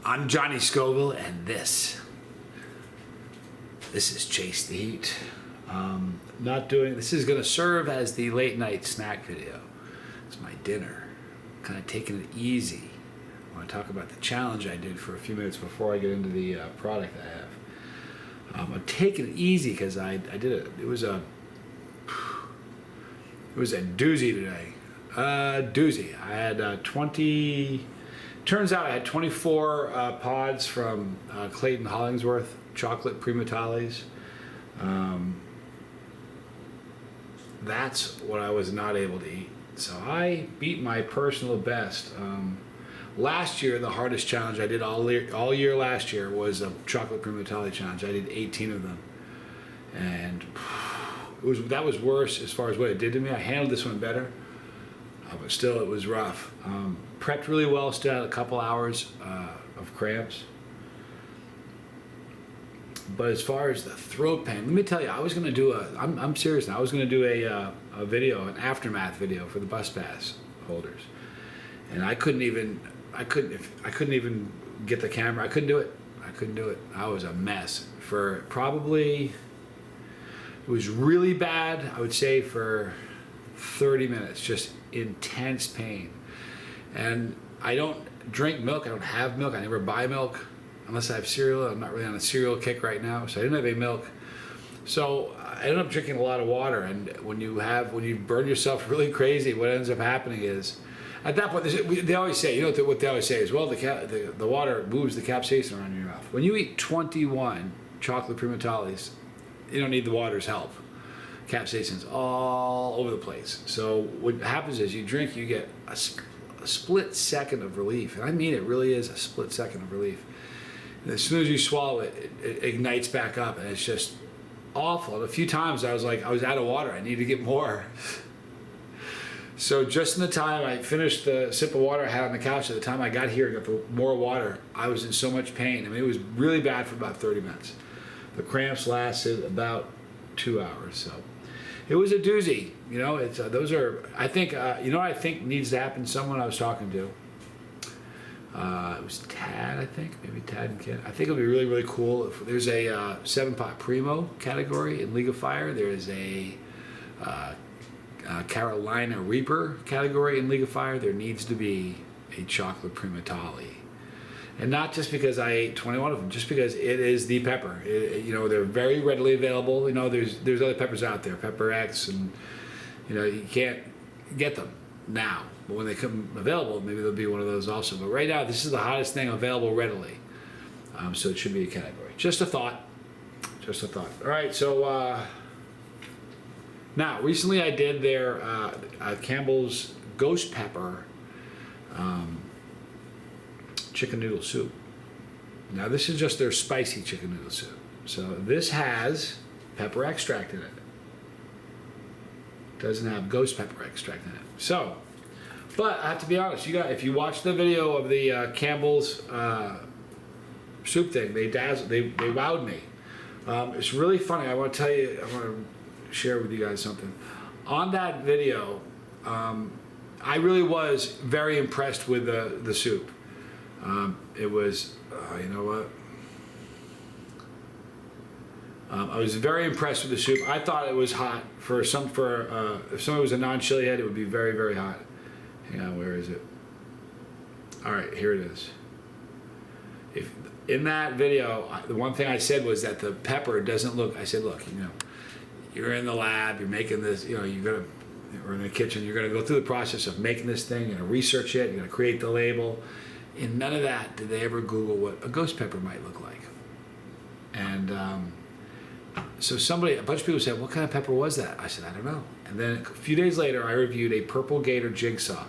I'm Johnny Scoville, and this is Chase the Heat. This is going to serve as the late night snack video. It's my dinner. Kind of taking it easy. I want to talk about the challenge I did for a few minutes before I get into the product I have. I'm taking it easy because I did it. It was a doozy today. Doozy. I had 20. Turns out I had 24 pods from Clayton Hollingsworth chocolate primatales. That's what I was not able to eat. So I beat my personal best. Last year, the hardest challenge I did all year last year was a chocolate primatale challenge. I did 18 of them, and that was worse as far as what it did to me. I handled this one better, but still it was rough. Prepped really well, still had a couple hours of cramps. But as far as the throat pain, let me tell you, I was going to do I'm serious now, I was going to do a video, an aftermath video for the bus pass holders. And I couldn't even get the camera. I couldn't do it. I was a mess for probably, it was really bad, I would say, for 30 minutes, just intense pain. And I don't drink milk, I don't have milk, I never buy milk unless I have cereal. I'm not really on a cereal kick right now, so I didn't have any milk. So I ended up drinking a lot of water, and when you burn yourself really crazy, what ends up happening is, at that point, they always say, what they always say is, well, the water moves the capsaicin around in your mouth. When you eat 21 chocolate primatales, you don't need the water's help. Capsaicin's all over the place. So what happens is you drink, you get a split second of relief. And I mean, it really is a split second of relief. And as soon as you swallow it, it ignites back up, and it's just awful. And a few times I was out of water. I need to get more. So just in the time I finished the sip of water I had on the couch, at the time I got here and got more water, I was in so much pain. I mean, it was really bad for about 30 minutes. The cramps lasted about 2 hours. So it was a doozy. I think what I think needs to happen. Someone I was talking to, it was Tad, I think, maybe Tad and Kid. I think it'll be really, really cool if there's a 7-pot Primo category in League of Fire. There is a Carolina Reaper category in League of Fire. There needs to be a chocolate primatale. And not just because I ate 21 of them, just because it is the pepper. They're very readily available. There's other peppers out there, Pepper X, and you can't get them now. But when they come available, maybe there'll be one of those also. But right now, this is the hottest thing available readily. So it should be a category. Just a thought. All right, so now recently I did their Campbell's Ghost Pepper Chicken Noodle Soup. Now this is just their spicy chicken noodle soup. So this has pepper extract in it. Doesn't have ghost pepper extract in it. So, but I have to be honest, if you watch the video of the Campbell's soup thing, they wowed me. It's really funny. I want to share with you guys something. On that video, I really was very impressed with the soup. It was, I was very impressed with the soup. I thought it was hot. If somebody was a non-chili head, it would be very, very hot. Hang on, where is it? All right, here it is. In that video, the one thing I said was that the pepper doesn't look. I said, look, you're in the lab, you're making this. Or in the kitchen, you're gonna go through the process of making this thing. You're gonna research it. You're gonna create the label. In none of that did they ever Google what a ghost pepper might look like. And so a bunch of people said, what kind of pepper was that? I said, I don't know. And then a few days later, I reviewed a Purple Gator Jigsaw.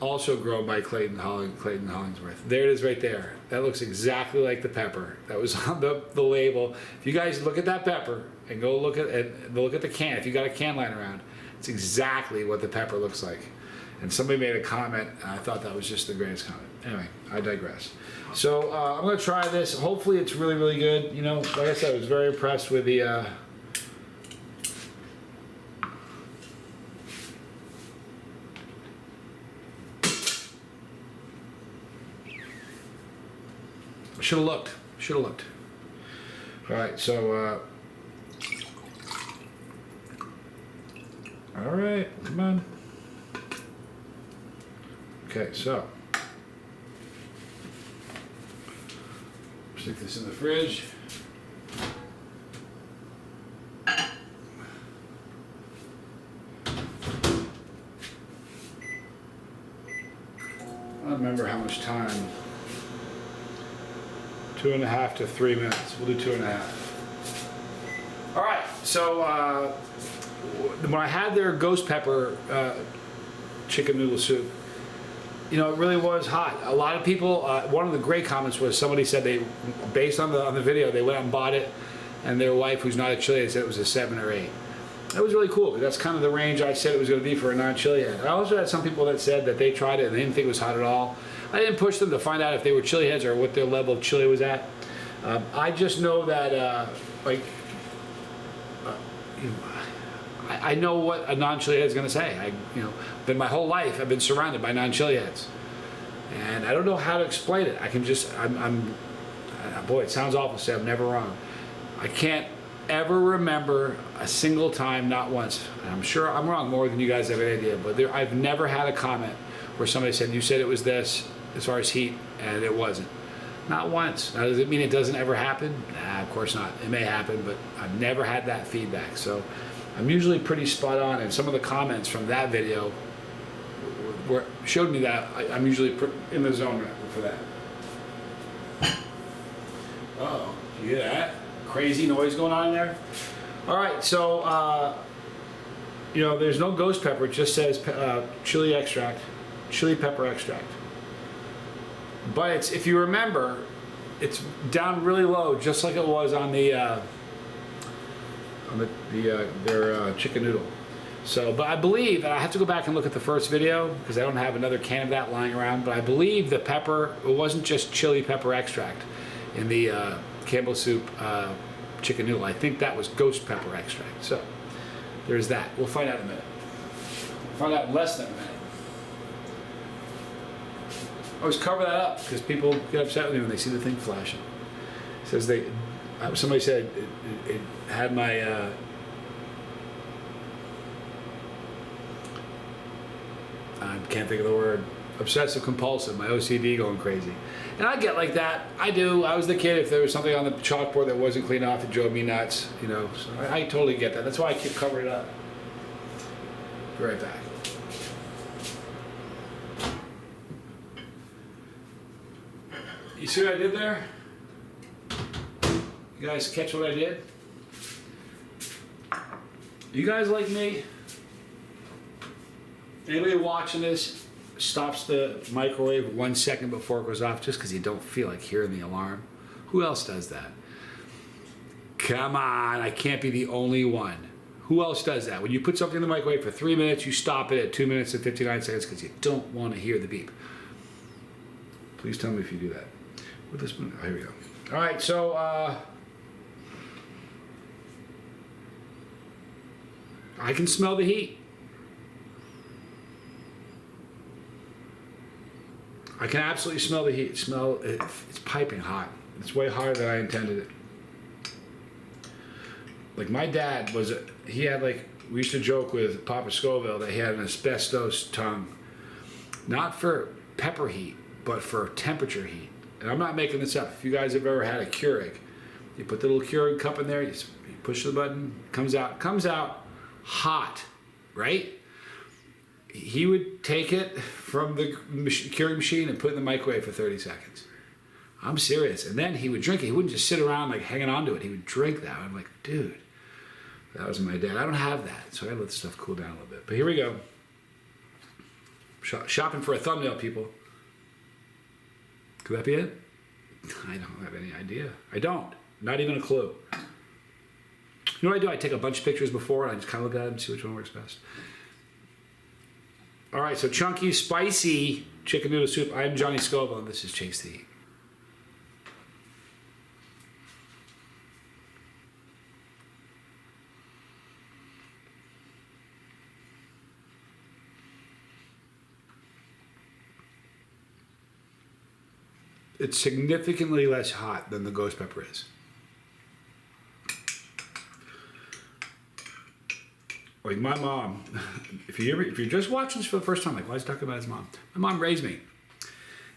Also grown by Clayton Hollingsworth. There it is right there. That looks exactly like the pepper that was on the label. If you guys look at that pepper and go look at the can, if you got a can lying around, it's exactly what the pepper looks like. And somebody made a comment, and I thought that was just the greatest comment. Anyway, I digress. So I'm going to try this. Hopefully it's really, really good. Like I said, I was very impressed with the Should have looked. Should have looked. All right, so. All right, come on. Okay, so. Stick this in the fridge. I don't remember how much time. 2.5 to 3 minutes. We'll do 2.5. All right, so when I had their ghost pepper chicken noodle soup, you know, it really was hot. A lot of people, one of the great comments was somebody said they, based on the video, they went out and bought it, and their wife, who's not a chili head, said it was a 7 or 8. That was really cool, because that's kind of the range I said it was going to be for a non-chili head. I also had some people that said that they tried it and they didn't think it was hot at all. I didn't push them to find out if they were chili heads or what their level of chili was at. I just know that, I know what a non-chili head is going to say. Been my whole life I've been surrounded by non-chili heads, and I don't know how to explain it. I can just, boy, it sounds awful to say I'm never wrong. I can't ever remember a single time, not once. And I'm sure I'm wrong more than you guys have any idea, but I've never had a comment where somebody said, you said it was this as far as heat, and it wasn't. Not once. Now, does it mean it doesn't ever happen? Nah, of course not. It may happen, but I've never had that feedback. So I'm usually pretty spot on, and some of the comments from that video showed me that I'm usually in the zone for that. Uh-oh, you hear that? Crazy noise going on in there? All right, so, there's no ghost pepper. It just says chili extract, chili pepper extract. But it's, if you remember, it's down really low, just like it was on their chicken noodle. So, but I believe, and I have to go back and look at the first video because I don't have another can of that lying around. But I believe the pepper, it wasn't just chili pepper extract in the Campbell's soup chicken noodle. I think that was ghost pepper extract. So there's that. We'll find out in a minute. We'll find out in less than a minute. Always cover that up because people get upset with me when they see the thing flashing. It says somebody said it had my I can't think of the word, obsessive compulsive, my OCD going crazy. And I get like that. I do. I was the kid, if there was something on the chalkboard that wasn't clean off, it drove me nuts, So I totally get that. That's why I keep covering it up. Be right back. You see what I did there? You guys catch what I did? You guys like me? Anybody watching this stops the microwave 1 second before it goes off just because you don't feel like hearing the alarm? Who else does that? Come on, I can't be the only one. Who else does that? When you put something in the microwave for 3 minutes, you stop it at 2 minutes and 59 seconds because you don't want to hear the beep. Please tell me if you do that. With this one, here we go. All right, so I can smell the heat. I can absolutely smell the heat. It's piping hot. It's way hotter than I intended it. Like my dad we used to joke with Papa Scoville that he had an asbestos tongue, not for pepper heat, but for temperature heat. And I'm not making this up. If you guys have ever had a Keurig, you put the little Keurig cup in there, you push the button, comes out hot, right? He would take it from the Keurig machine and put it in the microwave for 30 seconds. I'm serious. And then he would drink it. He wouldn't just sit around like hanging on to it. He would drink that. I'm like, dude, that was my dad. I don't have that, so I let the stuff cool down a little bit. But here we go. Shopping for a thumbnail, people. Could that be it? I don't have any idea. I don't. Not even a clue. You know what I do? I take a bunch of pictures before and I just kind of look at them and see which one works best. All right, so chunky, spicy chicken noodle soup. I'm Johnny Scoville, and this is Chase the Heat. it's significantly less hot than the ghost pepper is. Like my mom, if you're just watching this for the first time, like why is he talking about his mom? My mom raised me,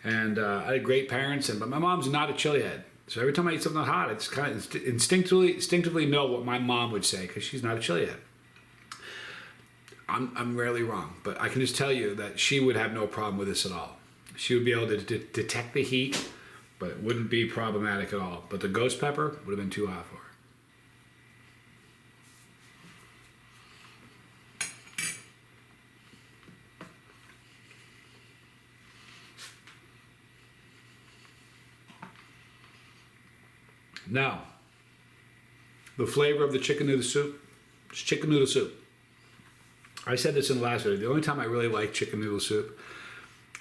and I had great parents, but my mom's not a chili head. So every time I eat something hot, it's kind of instinctively know what my mom would say because she's not a chili head. I'm rarely wrong, but I can just tell you that she would have no problem with this at all. She would be able to detect the heat, but it wouldn't be problematic at all. But the ghost pepper would have been too hot for her. Now, the flavor of the chicken noodle soup is chicken noodle soup. I said this in the last video. The only time I really like chicken noodle soup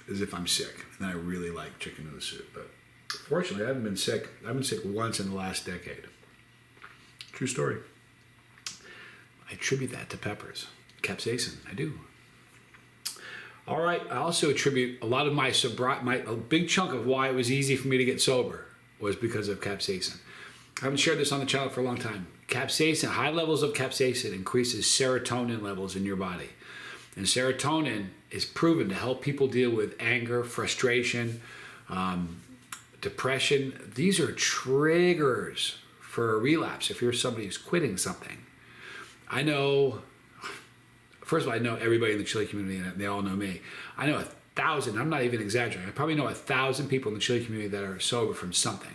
is if I'm sick. And then I really like chicken noodle soup. But fortunately, I haven't been sick. I've been sick once in the last decade. True story. I attribute that to peppers. Capsaicin, I do. All right, I also attribute a lot of a big chunk of why it was easy for me to get sober was because of capsaicin. I haven't shared this on the channel for a long time. Capsaicin, high levels of capsaicin increases serotonin levels in your body. And serotonin is proven to help people deal with anger, frustration, depression. These are triggers for a relapse if you're somebody who's quitting something. I know, first of all, I know everybody in the chili community and they all know me. I know 1,000, I'm not even exaggerating, I probably know 1,000 people in the chili community that are sober from something.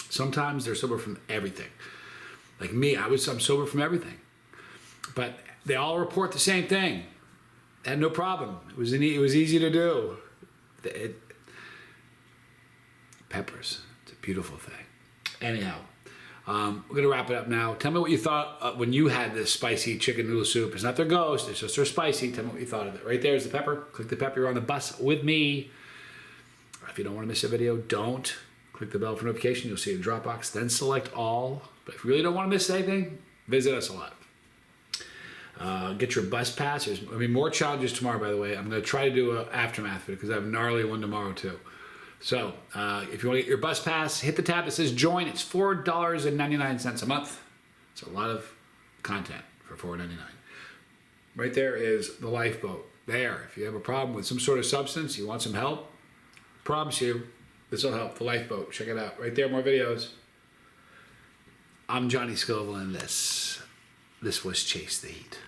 Sometimes they're sober from everything. Like me, I'm sober from everything. But they all report the same thing. They had no problem. It was easy to do. Peppers, it's a beautiful thing. Anyhow, we're gonna wrap it up now. Tell me what you thought when you had this spicy chicken noodle soup. It's not their ghost, it's just their spicy. Tell me what you thought of it. Right there is the pepper. Click the pepper, you're on the bus with me. If you don't wanna miss a video, don't. Click the bell for notification, you'll see a drop box, then select all. But if you really don't want to miss anything, visit us a lot. Get your bus pass. There's more challenges tomorrow, by the way. I'm going to try to do an aftermath video because I have a gnarly one tomorrow too. So if you want to get your bus pass, hit the tab that says join. It's $4.99 a month. It's a lot of content for $4.99. Right there is the lifeboat. There, if you have a problem with some sort of substance, you want some help, promise you, this will help. The lifeboat. Check it out. Right there, more videos. I'm Johnny Scoville, and this was Chase the Heat.